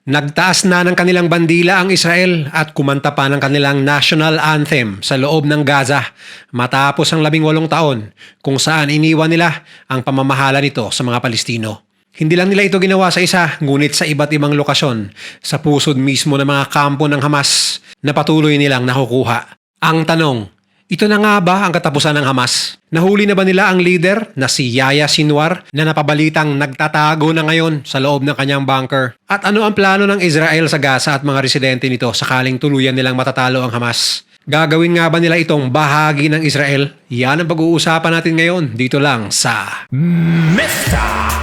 Nagtaas na ng kanilang bandila ang Israel at kumanta pa ng kanilang national anthem sa loob ng Gaza matapos ang 18 taon kung saan iniwan nila ang pamamahala nito sa mga Palestino. Hindi lang nila ito ginawa sa isa, ngunit sa iba't ibang lokasyon sa pusod mismo ng mga kampo ng Hamas na patuloy nilang nakukuha. Ang tanong, ito na nga ba ang katapusan ng Hamas? Nahuli na ba nila ang leader na si Yahya Sinwar na napabalitang nagtatago na ngayon sa loob ng kanyang bunker? At ano ang plano ng Israel sa Gaza at mga residente nito sakaling tuluyan nilang matatalo ang Hamas? Gagawin nga ba nila itong bahagi ng Israel? Yan ang pag-uusapan natin ngayon dito lang sa Mr.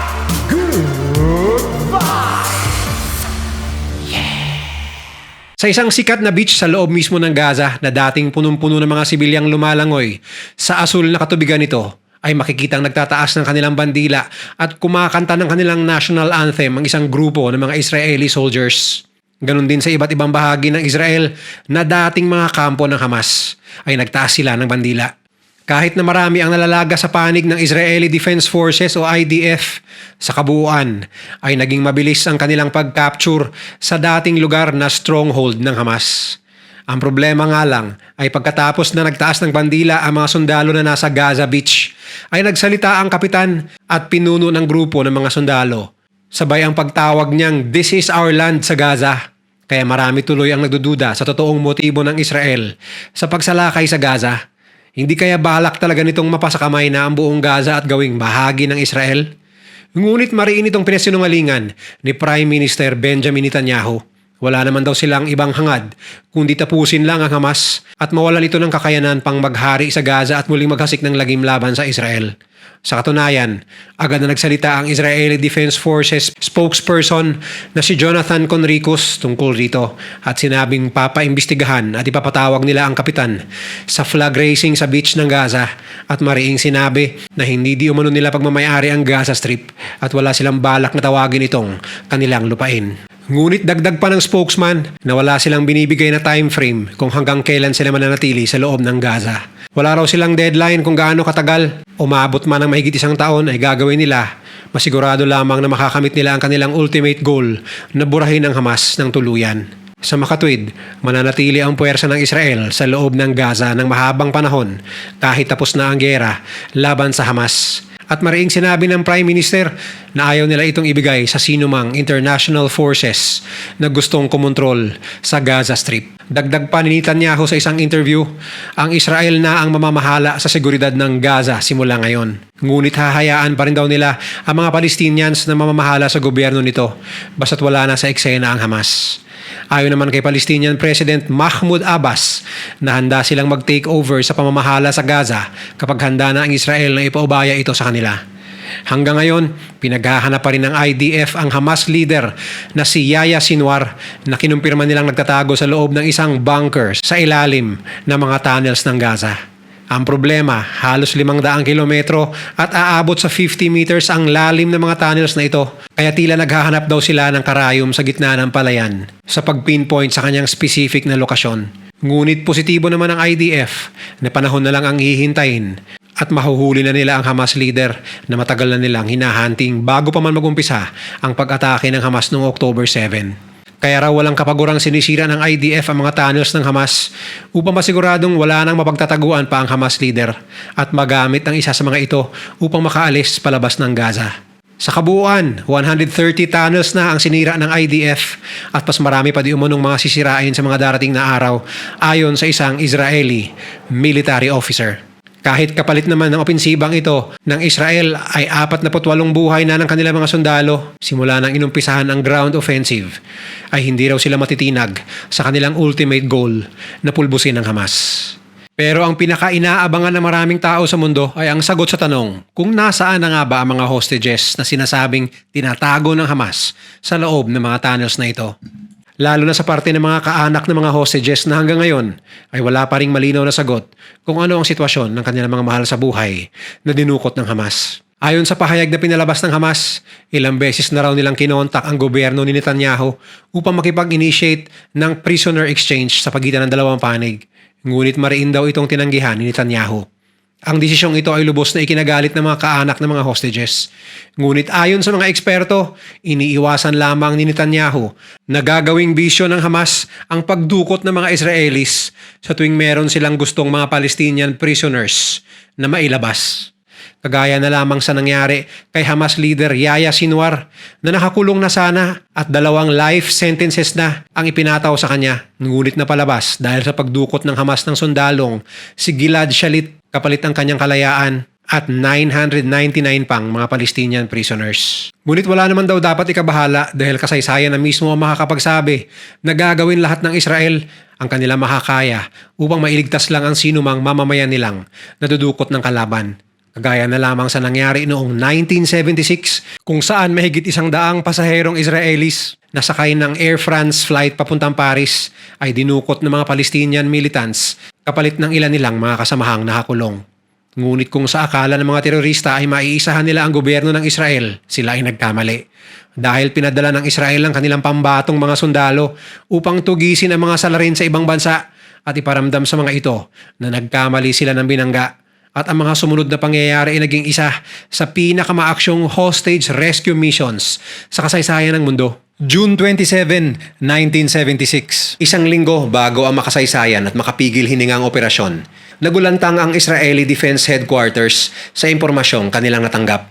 Sa isang sikat na beach sa loob mismo ng Gaza na dating punong-puno ng mga sibilyang lumalangoy, sa asul na katubigan nito ay makikitang nagtataas ng kanilang bandila at kumakanta ng kanilang national anthem ang isang grupo ng mga Israeli soldiers. Ganon din sa iba't ibang bahagi ng Israel na dating mga kampo ng Hamas ay nagtaas sila ng bandila. Kahit na marami ang nalalaga sa panig ng Israeli Defense Forces o IDF, sa kabuuan ay naging mabilis ang kanilang pag-capture sa dating lugar na stronghold ng Hamas. Ang problema nga lang ay pagkatapos na nagtaas ng bandila ang mga sundalo na nasa Gaza Beach, ay nagsalita ang kapitan at pinuno ng grupo ng mga sundalo. Sabay ang pagtawag niyang "This is our land" sa Gaza. Kaya marami tuloy ang nagdududa sa totoong motibo ng Israel sa pagsalakay sa Gaza. Hindi kaya balak talaga nitong mapasakamay na ang buong Gaza at gawing bahagi ng Israel? Ngunit mariin itong pinasinungalingan ni Prime Minister Benjamin Netanyahu. Wala naman daw silang ibang hangad kundi tapusin lang ang Hamas at mawalan ito ng kakayanan pang maghari sa Gaza at muling maghasik ng lagim laban sa Israel. Sa katunayan, agad na nagsalita ang Israeli Defense Forces spokesperson na si Jonathan Conricus tungkol rito at sinabing papaimbestigahan at ipapatawag nila ang kapitan sa flag raising sa beach ng Gaza at mariing sinabi na hindi di umano nila pagmamayari ang Gaza Strip at wala silang balak na tawagin itong kanilang lupain. Ngunit dagdag pa ng spokesman na wala silang binibigay na time frame kung hanggang kailan sila mananatili sa loob ng Gaza. Wala raw silang deadline kung gaano katagal. Umabot man ng mahigit 1 taon ay gagawin nila. Masigurado lamang na makakamit nila ang kanilang ultimate goal na burahin ang Hamas ng tuluyan. Sa makatwid, mananatili ang puwersa ng Israel sa loob ng Gaza ng mahabang panahon kahit tapos na ang giyera laban sa Hamas. At mariing sinabi ng Prime Minister na ayaw nila itong ibigay sa sinumang international forces na gustong kumontrol sa Gaza Strip. Dagdag pa ni Netanyahu sa isang interview, ang Israel na ang mamamahala sa seguridad ng Gaza simula ngayon. Ngunit hahayaan pa rin daw nila ang mga Palestinians na mamamahala sa gobyerno nito basta't wala na sa eksena ang Hamas. Ayon naman kay Palestinian President Mahmoud Abbas na handa silang mag-take over sa pamamahala sa Gaza kapag handa na ang Israel na ipaubaya ito sa kanila. Hanggang ngayon, pinaghahanap pa rin ng IDF ang Hamas leader na si Yahya Sinwar na kinumpirma nilang nagtatago sa loob ng isang bunker sa ilalim ng mga tunnels ng Gaza. Ang problema, halos 500 kilometro at aabot sa 50 meters ang lalim ng mga tunnels na ito. Kaya tila naghahanap daw sila ng karayom sa gitna ng palayan sa pag-pinpoint sa kanyang specific na lokasyon. Ngunit positibo naman ang IDF na panahon na lang ang hihintayin at mahuhuli na nila ang Hamas leader na matagal na nilang hinahunting bago pa man magumpisa ang pag-atake ng Hamas noong October 7. Kaya raw walang kapagurang sinisira ng IDF ang mga tunnels ng Hamas upang masiguradong wala nang mapagtataguan pa ang Hamas leader at magamit ang isa sa mga ito upang makaalis palabas ng Gaza. Sa kabuuan, 130 tunnels na ang sinira ng IDF at mas marami pa di umanong mga sisirain sa mga darating na araw ayon sa isang Israeli military officer. Kahit kapalit naman ng opensibang ito ng Israel ay 48 buhay na ng kanilang mga sundalo simula nang inumpisahan ang ground offensive ay hindi raw sila matitinag sa kanilang ultimate goal na pulbusin ng Hamas. Pero ang pinaka-inaabangan ng maraming tao sa mundo ay ang sagot sa tanong kung nasaan na nga ba ang mga hostages na sinasabing tinatago ng Hamas sa loob ng mga tunnels na ito. Lalo na sa parte ng mga kaanak ng mga hostages na hanggang ngayon ay wala pa ring malinaw na sagot kung ano ang sitwasyon ng kanilang mga mahal sa buhay na dinukot ng Hamas. Ayon sa pahayag na pinalabas ng Hamas, ilang beses na raw nilang kinontak ang gobyerno ni Netanyahu upang makipag-initiate ng prisoner exchange sa pagitan ng dalawang panig. Ngunit mariin daw itong tinanggihan ni Netanyahu. Ang desisyong ito ay lubos na ikinagalit ng mga kaanak ng mga hostages. Ngunit ayon sa mga eksperto, iniiwasan lamang ni Netanyahu na gagawing bisyo ng Hamas ang pagdukot ng mga Israelis sa tuwing meron silang gustong mga Palestinian prisoners na mailabas. Kagaya na lamang sa nangyari kay Hamas leader Yahya Sinwar na nakakulong na sana at 2 life sentences na ang ipinataw sa kanya. Ngunit napalabas dahil sa pagdukot ng Hamas ng sundalong si Gilad Shalit kapalit ang kanyang kalayaan at 999 pang mga Palestinian prisoners. Ngunit wala naman daw dapat ikabahala dahil kasaysayan na mismo ang makakapagsabi na gagawin lahat ng Israel ang kanilang makakaya upang mailigtas lang ang sinumang mamamayan nilang nadudukot ng kalaban. Kagaya na lamang sa nangyari noong 1976 kung saan mahigit 100 pasaherong Israelis na sakay ng Air France flight papuntang Paris ay dinukot ng mga Palestinian militants kapalit ng ilan nilang mga kasamahang nakakulong. Ngunit kung sa akala ng mga terorista ay maiisahan nila ang gobyerno ng Israel, sila ay nagkamali. Dahil pinadala ng Israel ang kanilang pambatong mga sundalo upang tugisin ang mga salarin sa ibang bansa at iparamdam sa mga ito na nagkamali sila ng binangga. At ang mga sumunod na pangyayari ay naging isa sa pinakamaaksyong hostage rescue missions sa kasaysayan ng mundo. June 27, 1976. Isang linggo bago ang makasaysayan at makapigil hiningang operasyon, nagulantang ang Israeli Defense Headquarters sa impormasyong kanilang natanggap.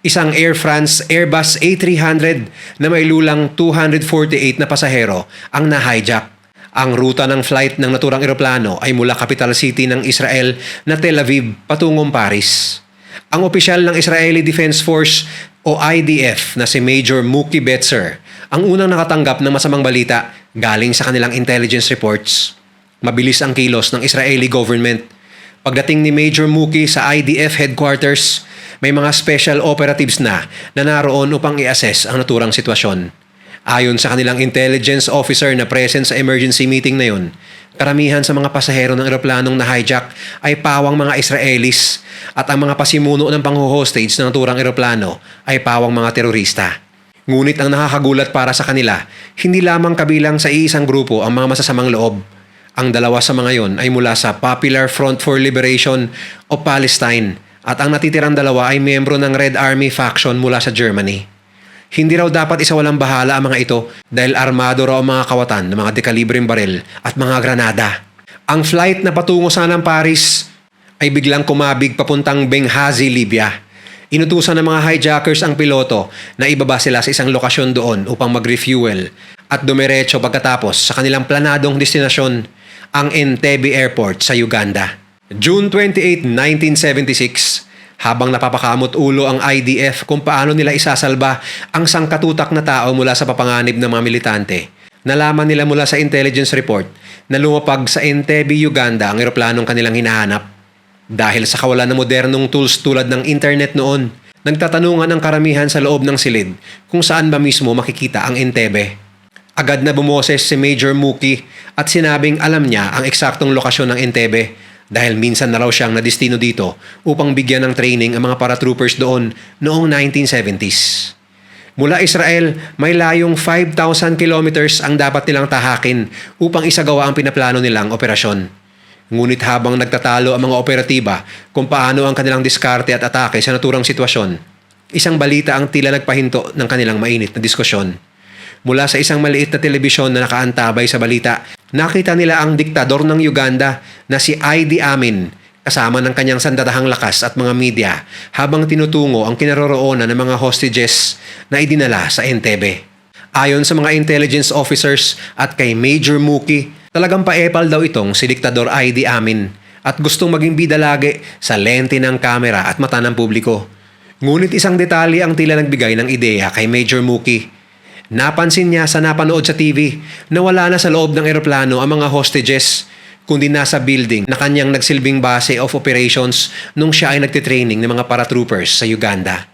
Isang Air France Airbus A300 na may lulang 248 na pasahero ang na-hijack. Ang ruta ng flight ng naturang eroplano ay mula capital city ng Israel na Tel Aviv patungong Paris. Ang opisyal ng Israeli Defense Force o IDF na si Major Mookie Betzer ang unang nakatanggap ng masamang balita galing sa kanilang intelligence reports. Mabilis ang kilos ng Israeli government. Pagdating ni Major Mookie sa IDF headquarters, may mga special operatives na naroon upang i-assess ang naturang sitwasyon. Ayon sa kanilang intelligence officer na present sa emergency meeting na yun, karamihan sa mga pasahero ng eroplanong na-hijack ay pawang mga Israelis at ang mga pasimuno ng pangho-hostage ng naturang eroplano ay pawang mga terorista. Ngunit ang nakakagulat para sa kanila, hindi lamang kabilang sa iisang grupo ang mga masasamang loob. Ang dalawa sa mga yon ay mula sa Popular Front for Liberation o Palestine at ang natitirang dalawa ay miyembro ng Red Army faction mula sa Germany. Hindi raw dapat isawalang bahala ang mga ito dahil armado raw ang mga kawatan ng mga dekalibreng baril at mga granada. Ang flight na patungo sana ng Paris ay biglang kumabig papuntang Benghazi, Libya. Inutusan ng mga hijackers ang piloto na ibaba sila sa isang lokasyon doon upang mag-refuel at dumiretso pagkatapos sa kanilang planadong destinasyon, ang Entebbe Airport sa Uganda. June 28, 1976, habang napapakamot ulo ang IDF kung paano nila isasalba ang sangkatutak na tao mula sa papanganib ng mga militante, nalaman nila mula sa intelligence report na lumapag sa Entebbe, Uganda ang eroplanong kanilang hinahanap. Dahil sa kawalan ng modernong tools tulad ng internet noon, nagtatanungan ang karamihan sa loob ng silid kung saan ba mismo makikita ang Entebbe. Agad na bumoses si Major Mookie at sinabing alam niya ang eksaktong lokasyon ng Entebbe dahil minsan na raw siyang nadestino dito upang bigyan ng training ang mga paratroopers doon noong 1970s. Mula Israel, may layong 5,000 kilometers ang dapat nilang tahakin upang isagawa ang pinaplano nilang operasyon. Ngunit habang nagtatalo ang mga operatiba kung paano ang kanilang diskarte at atake sa naturang sitwasyon, isang balita ang tila nagpahinto ng kanilang mainit na diskusyon. Mula sa isang maliit na telebisyon na nakaantabay sa balita, nakita nila ang diktador ng Uganda na si Idi Amin kasama ng kanyang sandatahang lakas at mga media habang tinutungo ang kinaroroonan ng mga hostages na idinala sa Entebbe. Ayon sa mga intelligence officers at kay Major Mookie, talagang paepal daw itong si Diktador Idi Amin at gustong maging bida lagi sa lente ng kamera at mata ng publiko. Ngunit isang detalye ang tila nagbigay ng ideya kay Major Mookie. Napansin niya sa napanood sa TV na wala na sa loob ng eroplano ang mga hostages kundi nasa building na kanyang nagsilbing base of operations nung siya ay nagtitraining ng mga paratroopers sa Uganda.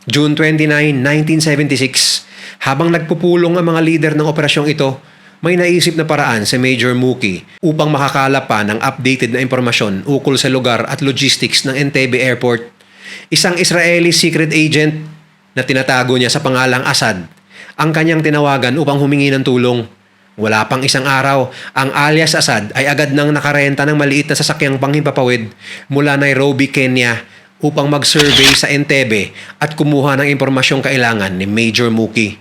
June 29, 1976, habang nagpupulong ang mga lider ng operasyong ito, may naisip na paraan si Major Mookie upang makakalap pa ng updated na impormasyon ukol sa lugar at logistics ng Entebbe Airport. Isang Israeli secret agent na tinatago niya sa pangalang Assad ang kanyang tinawagan upang humingi ng tulong. Wala pang isang araw, ang alias Assad ay agad nang nakarenta ng maliit na sasakyang panghimpapawid mula Nairobi, Kenya upang mag-survey sa Entebbe at kumuha ng impormasyong kailangan ni Major Muki.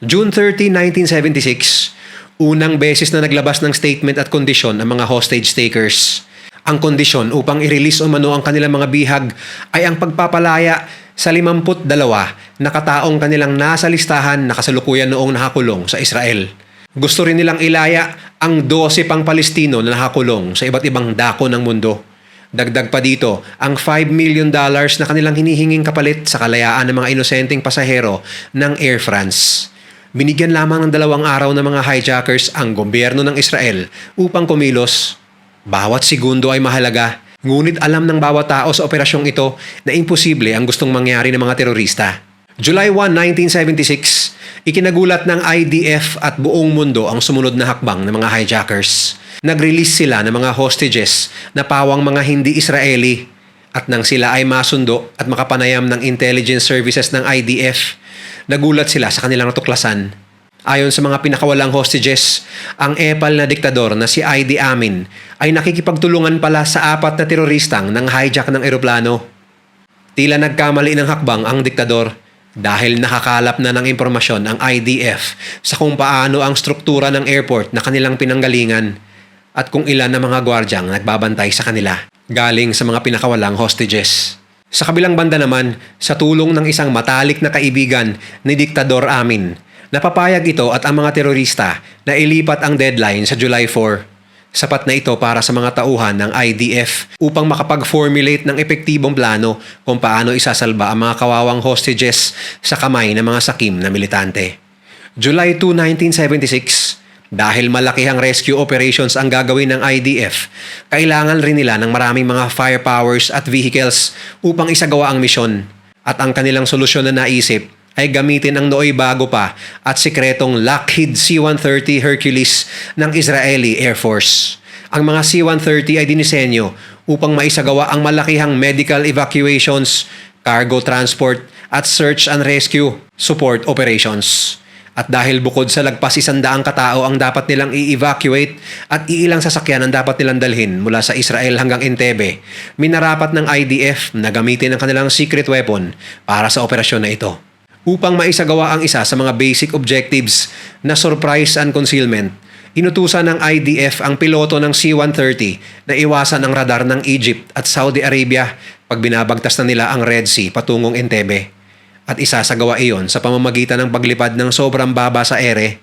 June 30, 1976, unang beses na naglabas ng statement at kondisyon ang mga hostage takers. Ang kondisyon upang i-release umano ang kanilang mga bihag ay ang pagpapalaya sa 52 na kataong kanilang nasa listahan na kasalukuyan noong nakakulong sa Israel. Gusto rin nilang ilaya ang 12 pang Palestino na nakakulong sa iba't ibang dako ng mundo. Dagdag pa dito ang $5 million na kanilang hinihinging kapalit sa kalayaan ng mga inosenteng pasahero ng Air France. Binigyan lamang ng 2 araw ng mga hijackers ang gobyerno ng Israel upang kumilos. Bawat segundo ay mahalaga, ngunit alam ng bawat tao sa operasyong ito na imposible ang gustong mangyari ng mga terorista. July 1, 1976, ikinagulat ng IDF at buong mundo ang sumunod na hakbang ng mga hijackers. Nag-release sila ng mga hostages na pawang mga hindi Israeli at nang sila ay masundo at makapanayam ng intelligence services ng IDF, nagulat sila sa kanilang natuklasan. Ayon sa mga pinakawalang hostages, ang epal na diktador na si Idi Amin ay nakikipagtulungan pala sa 4 na teroristang nang hijack ng eroplano. Tila nagkamali ng hakbang ang diktador dahil nakakalap na ng impormasyon ang IDF sa kung paano ang struktura ng airport na kanilang pinanggalingan at kung ilan na mga gwardyang nagbabantay sa kanila galing sa mga pinakawalang hostages. Sa kabilang banda naman, sa tulong ng isang matalik na kaibigan ni Diktador Amin, napapayag ito at ang mga terorista na ilipat ang deadline sa July 4. Sapat na ito para sa mga tauhan ng IDF upang makapag-formulate ng epektibong plano kung paano isasalba ang mga kawawang hostages sa kamay ng mga sakim na militante. July 2, 1976, dahil malakihang rescue operations ang gagawin ng IDF, kailangan rin nila ng maraming mga firepowers at vehicles upang isagawa ang misyon. At ang kanilang solusyon na naisip ay gamitin ang nooy bago pa at sikretong Lockheed C-130 Hercules ng Israeli Air Force. Ang mga C-130 ay dinisenyo upang maisagawa ang malakihang medical evacuations, cargo transport at search and rescue support operations. At dahil bukod sa lagpas 100 katao ang dapat nilang i-evacuate at iilang sasakyan ang dapat nilang dalhin mula sa Israel hanggang Entebbe, minarapat ng IDF na gamitin ang kanilang secret weapon para sa operasyon na ito. Upang maisagawa ang isa sa mga basic objectives na surprise and concealment, inutusan ng IDF ang piloto ng C-130 na iwasan ang radar ng Egypt at Saudi Arabia pag binabagtas na nila ang Red Sea patungong Entebbe. At isasagawa iyon sa pamamagitan ng paglipad ng sobrang baba sa ere.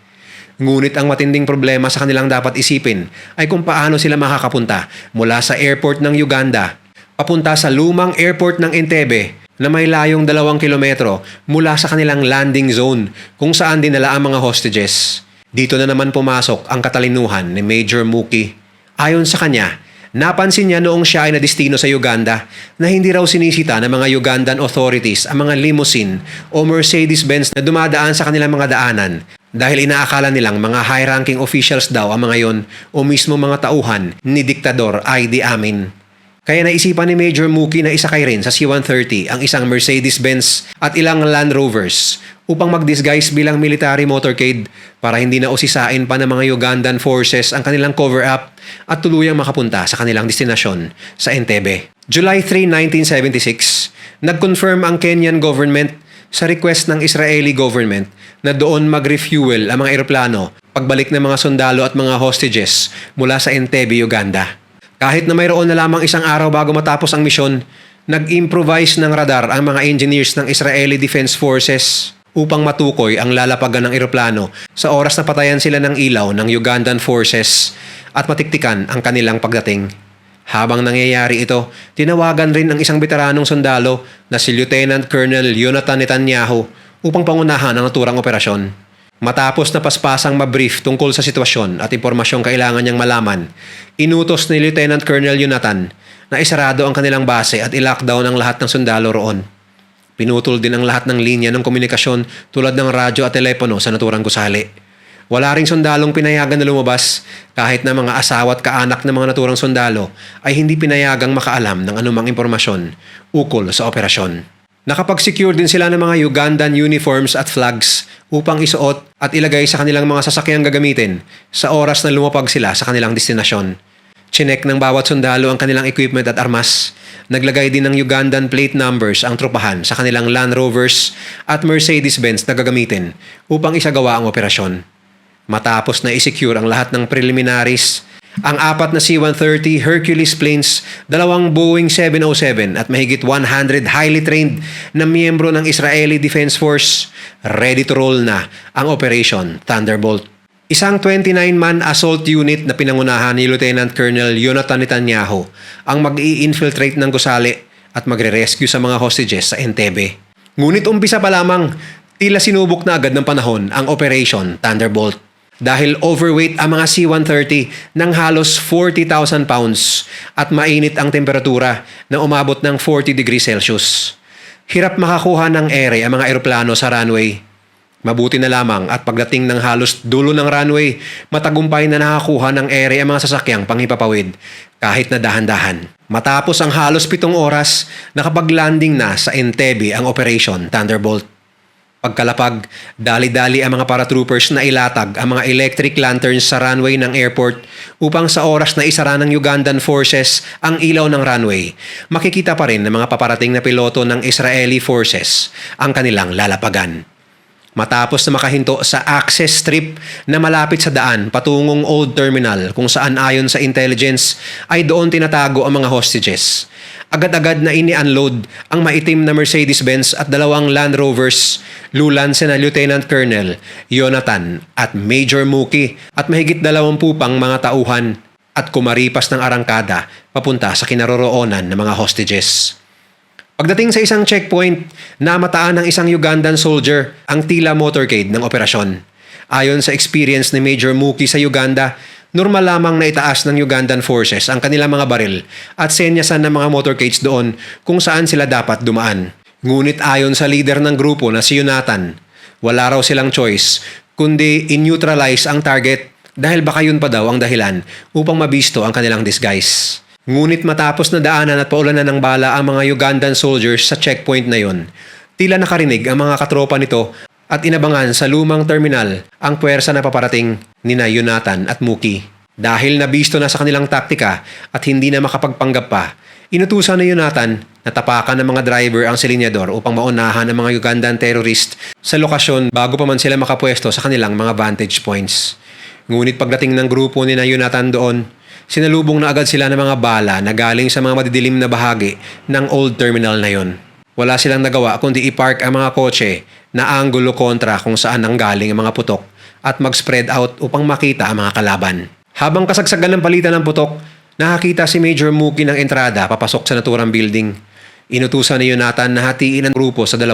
Ngunit ang matinding problema sa kanilang dapat isipin ay kung paano sila makakapunta mula sa airport ng Uganda papunta sa lumang airport ng Entebbe na may layong 2 kilometro mula sa kanilang landing zone kung saan dinala ang mga hostages. Dito na naman pumasok ang katalinuhan ni Major Muki. Ayon sa kanya, napansin niya noong siya ay nadestino sa Uganda na hindi raw sinisita ng mga Ugandan authorities ang mga limousine o Mercedes-Benz na dumadaan sa kanilang mga daanan dahil inaakala nilang mga high-ranking officials daw ang mga yon o mismo mga tauhan ni Diktador Idi Amin. Kaya naisipan ni Major Muki na isakay rin sa C-130 ang isang Mercedes-Benz at ilang Land Rovers upang mag-disguise bilang military motorcade para hindi na usisain pa ng mga Ugandan forces ang kanilang cover-up at tuluyang makapunta sa kanilang destinasyon sa Entebbe. July 3, 1976, nag-confirm ang Kenyan government sa request ng Israeli government na doon mag-refuel ang mga eroplano pagbalik ng mga sundalo at mga hostages mula sa Entebbe, Uganda. Kahit na mayroon na lamang 1 araw bago matapos ang misyon, nag-improvise ng radar ang mga engineers ng Israeli Defense Forces upang matukoy ang lalapagan ng eroplano sa oras na patayan sila ng ilaw ng Ugandan forces at matiktikan ang kanilang pagdating. Habang nangyayari ito, tinawagan rin ang isang veteranong sundalo na si Lieutenant Colonel Jonathan Netanyahu upang pangunahan ang naturang operasyon. Matapos na paspasang mabrief tungkol sa sitwasyon at impormasyong kailangan niyang malaman, inutos ni Lieutenant Colonel Jonathan na isarado ang kanilang base at i-lockdown ang lahat ng sundalo roon. Pinutol din ang lahat ng linya ng komunikasyon tulad ng radyo at telepono sa naturang gusali. Wala ring sundalong pinayagan na lumabas kahit na mga asawa at kaanak ng mga naturang sundalo ay hindi pinayagang makaalam ng anumang impormasyon ukol sa operasyon. Nakapag-secure din sila ng mga Ugandan uniforms at flags upang isuot at ilagay sa kanilang mga sasakyang gagamitin sa oras na lumapag sila sa kanilang destinasyon. Chinek ng bawat sundalo ang kanilang equipment at armas. Naglagay din ng Ugandan plate numbers ang tropahan sa kanilang Land Rovers at Mercedes-Benz na gagamitin upang isagawa ang operasyon. Matapos na isecure ang lahat ng preliminaries, ang 4 na C-130 Hercules planes, 2 Boeing 707 at mahigit 100 highly trained na miyembro ng Israeli Defense Force, ready to roll na ang Operation Thunderbolt. Isang 29-man assault unit na pinangunahan ni Lieutenant Colonel Jonathan Netanyahu ang mag-i-infiltrate ng gusali at magre-rescue sa mga hostages sa Entebbe. Ngunit umpisa pa lamang, tila sinubok na agad ng panahon ang Operation Thunderbolt. Dahil overweight ang mga C-130 ng halos 40,000 pounds at mainit ang temperatura na umabot ng 40 degrees Celsius. Hirap makakuha ng ere ang mga eroplano sa runway. Mabuti na lamang at pagdating ng halos dulo ng runway, matagumpay na nakakuha ng ere ang mga sasakyang panghipapawid kahit na dahan-dahan. Matapos ang halos 7 oras, nakapag-landing na sa Entebbe ang Operation Thunderbolt. Pagkalapag, dali-dali ang mga paratroopers na ilatag ang mga electric lanterns sa runway ng airport upang sa oras na isara ng Ugandan forces ang ilaw ng runway, makikita pa rin ng mga paparating na piloto ng Israeli forces ang kanilang lalapagan. Matapos na makahinto sa access strip na malapit sa daan patungong Old Terminal kung saan ayon sa intelligence ay doon tinatago ang mga hostages. Agad-agad na ini-unload ang maitim na Mercedes-Benz at 2 Land Rovers, lulan sina Lieutenant Colonel Jonathan at Major Muki at mahigit 20 pang mga tauhan at kumaripas ng arangkada papunta sa kinaroroonan ng mga hostages. Pagdating sa isang checkpoint, namataan ng isang Ugandan soldier ang tila motorcade ng operasyon. Ayon sa experience ni Major Muki sa Uganda, normal lamang na itaas ng Ugandan forces ang kanilang mga baril at senyasan ng mga motorcades doon kung saan sila dapat dumaan. Ngunit ayon sa leader ng grupo na si Jonathan, wala raw silang choice kundi in-neutralize ang target dahil baka yun pa daw ang dahilan upang mabisto ang kanilang disguise. Ngunit matapos na daanan at paulanan ng bala ang mga Ugandan soldiers sa checkpoint na yon, tila nakarinig ang mga katropa nito at inabangan sa lumang terminal ang puwersa na paparating nina Jonathan at Muki. Dahil nabisto na sa kanilang taktika at hindi na makapagpanggap pa, inutusan ni Jonathan na tapakan ng mga driver ang silinyador upang maunahan ang mga Ugandan terrorist sa lokasyon bago pa man sila makapwesto sa kanilang mga vantage points. Ngunit pagdating ng grupo ni Jonathan doon, sinalubong na agad sila ng mga bala na galing sa mga madidilim na bahagi ng Old Terminal na yon. Wala silang nagawa kundi i-park ang mga kotse na anggulo kontra kung saan nanggaling ang mga putok at mag-spread out upang makita ang mga kalaban. Habang kasagsagan ng palitan ng putok, nakakita si Major Muki ng entrada papasok sa naturang building. Inutusan ni Jonathan na hatiin ang grupo sa 2.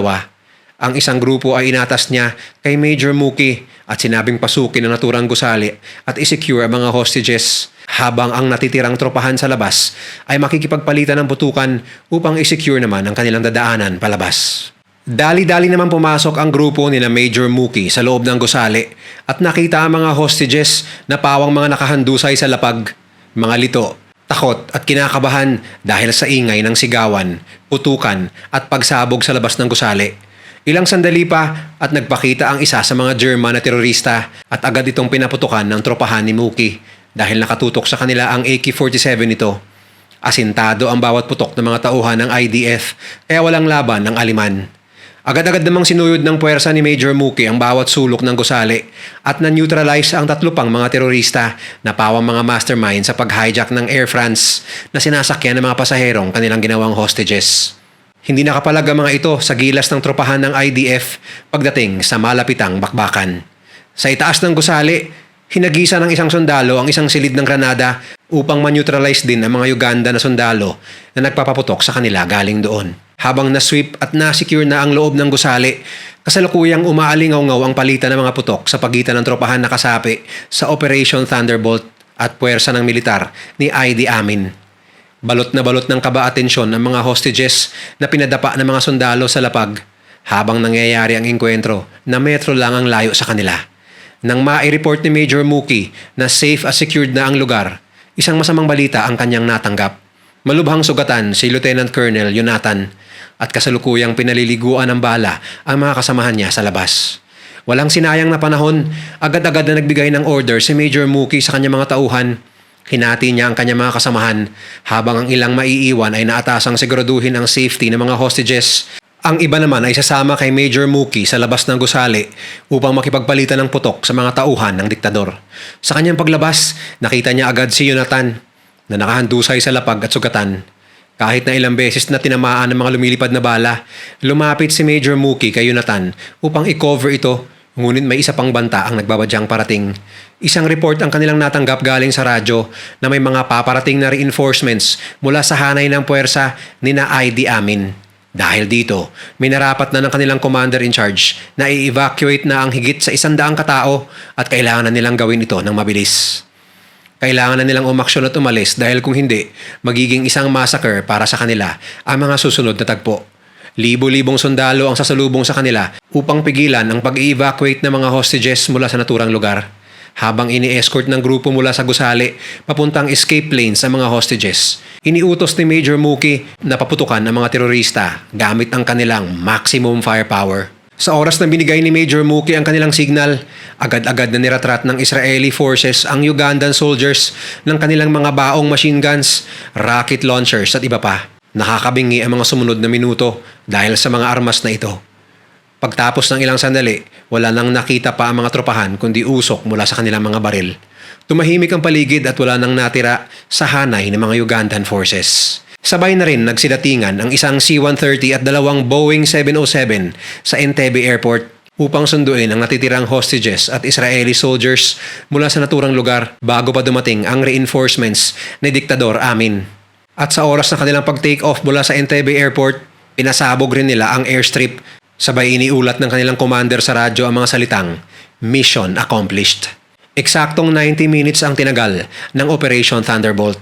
Ang isang grupo ay inatas niya kay Major Muki at sinabing pasukin ang naturang gusali at isecure ang mga hostages, habang ang natitirang tropahan sa labas ay makikipagpalitan ng putukan upang isecure naman ang kanilang dadaanan palabas. Dali-dali naman pumasok ang grupo ni Major Muki sa loob ng gusali at nakita ang mga hostages na pawang mga nakahandusay sa lapag, mga lito, takot at kinakabahan dahil sa ingay ng sigawan, putukan at pagsabog sa labas ng gusali. Ilang sandali pa at nagpakita ang isa sa mga German na terorista at agad itong pinaputukan ng tropahan ni Muki dahil nakatutok sa kanila ang AK-47 nito. Asintado ang bawat putok ng mga tauhan ng IDF kaya walang laban ng aliman. Agad-agad namang sinuyod ng puwersa ni Major Muki ang bawat sulok ng gusali at na-neutralize ang 3 pang mga terorista na pawang mga mastermind sa pag-hijack ng Air France na sinasakyan ng mga pasaherong kanilang ginawang hostages. Hindi nakapalag ang mga ito sa gilas ng tropahan ng IDF pagdating sa malapitang bakbakan. Sa itaas ng gusali, hinagisa ng isang sundalo ang isang silid ng granada upang ma-neutralize din ang mga Uganda na sundalo na nagpapaputok sa kanila galing doon. Habang na-sweep at na-secure na ang loob ng gusali, kasalukuyang umaalingaw-ngaw ang palitan ng mga putok sa pagitan ng tropahan na kasapi sa Operation Thunderbolt at puwersa ng militar ni Idi Amin. Balot na balot ng kaba-atensyon ng mga hostages na pinadapa ng mga sundalo sa lapag habang nangyayari ang engkwentro na metro lang ang layo sa kanila. Nang mai-report ni Major Muki na safe at secured na ang lugar, isang masamang balita ang kanyang natanggap. Malubhang sugatan si Lieutenant Colonel Jonathan at kasalukuyang pinaliliguan ng bala ang mga kasamahan niya sa labas. Walang sinayang na panahon, agad-agad na nagbigay ng order si Major Mookie sa kanyang mga tauhan. Hinati niya ang kanyang mga kasamahan habang ang ilang maiiwan ay naatasang siguraduhin ang safety ng mga hostages. Ang iba naman ay sasama kay Major Mookie sa labas ng gusali upang makipagpalitan ng putok sa mga tauhan ng diktador. Sa kanyang paglabas, nakita niya agad si Jonathan na nakahandusay sa lapag at sugatan. Kahit na ilang beses na tinamaan ng mga lumilipad na bala, lumapit si Major Mookie kay Jonathan upang i-cover ito, ngunit may isa pang banta ang nagbabadyang parating. Isang report ang kanilang natanggap galing sa radyo na may mga paparating na reinforcements mula sa hanay ng puwersa ni na Idi Amin. Dahil dito, minarapat na ng kanilang commander-in-charge na i-evacuate na ang higit sa 100 katao at kailangan na nilang gawin ito ng mabilis. Kailangan na nilang umaksyon at umalis dahil kung hindi, magiging isang massacre para sa kanila ang mga susunod na tagpo. Libo-libong sundalo ang sasalubong sa kanila upang pigilan ang pag-i-evacuate ng mga hostages mula sa naturang lugar. Habang ini-escort ng grupo mula sa gusali, papuntang escape lanes sa mga hostages. Iniutos ni Major Mookie na paputukan ang mga terorista gamit ang kanilang maximum firepower. Sa oras na binigay ni Major Mookie ang kanilang signal, agad-agad na niratrat ng Israeli forces ang Ugandan soldiers ng kanilang mga baong machine guns, rocket launchers at iba pa. Nakakabingi ang mga sumunod na minuto dahil sa mga armas na ito. Pagtapos ng ilang sandali, wala nang nakita pa ang mga tropahan kundi usok mula sa kanilang mga baril. Tumahimik ang paligid at wala nang natira sa hanay ng mga Ugandan forces. Sabay na rin nagsidatingan ang isang C-130 at dalawang Boeing 707 sa Entebbe Airport upang sunduin ang natitirang hostages at Israeli soldiers mula sa naturang lugar bago pa dumating ang reinforcements ni Diktador Amin. At sa oras na kanilang pag-take off mula sa Entebbe Airport, pinasabog rin nila ang airstrip. Sabay iniulat ng kanilang commander sa radyo ang mga salitang, "Mission accomplished." Eksaktong 90 minutes ang tinagal ng Operation Thunderbolt.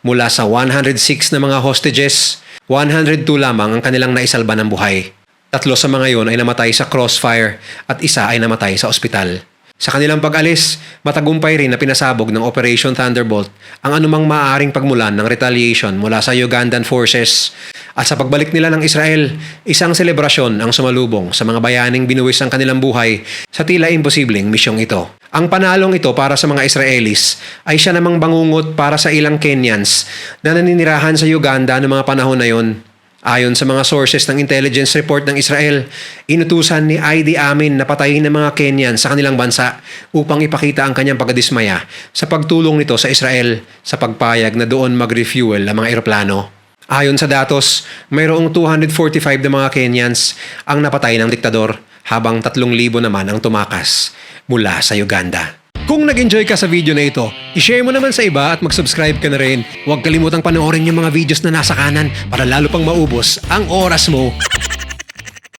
Mula sa 106 na mga hostages, 102 lamang ang kanilang naisalba ng buhay. 3 sa mga yon ay namatay sa crossfire at isa ay namatay sa ospital. Sa kanilang pag-alis, matagumpay rin na pinasabog ng Operation Thunderbolt ang anumang maaaring pagmulan ng retaliation mula sa Ugandan forces. At sa pagbalik nila ng Israel, isang selebrasyon ang sumalubong sa mga bayaning binuwis ang kanilang buhay sa tila imposibleng misyong ito. Ang panalong ito para sa mga Israelis ay siya namang bangungot para sa ilang Kenyans na naninirahan sa Uganda noong mga panahon na yon. Ayon sa mga sources ng intelligence report ng Israel, inutusan ni Idi Amin na patayin ng mga Kenyan sa kanilang bansa upang ipakita ang kanyang pagdismaya sa pagtulong nito sa Israel sa pagpayag na doon mag-refuel ang mga eroplano. Ayon sa datos, mayroong 245 na mga Kenyans ang napatay ng diktador habang 3,000 naman ang tumakas mula sa Uganda. Kung nag-enjoy ka sa video na ito, i-share mo naman sa iba at mag-subscribe ka na rin. Huwag kalimutang panoorin yung mga videos na nasa kanan para lalo pang maubos ang oras mo.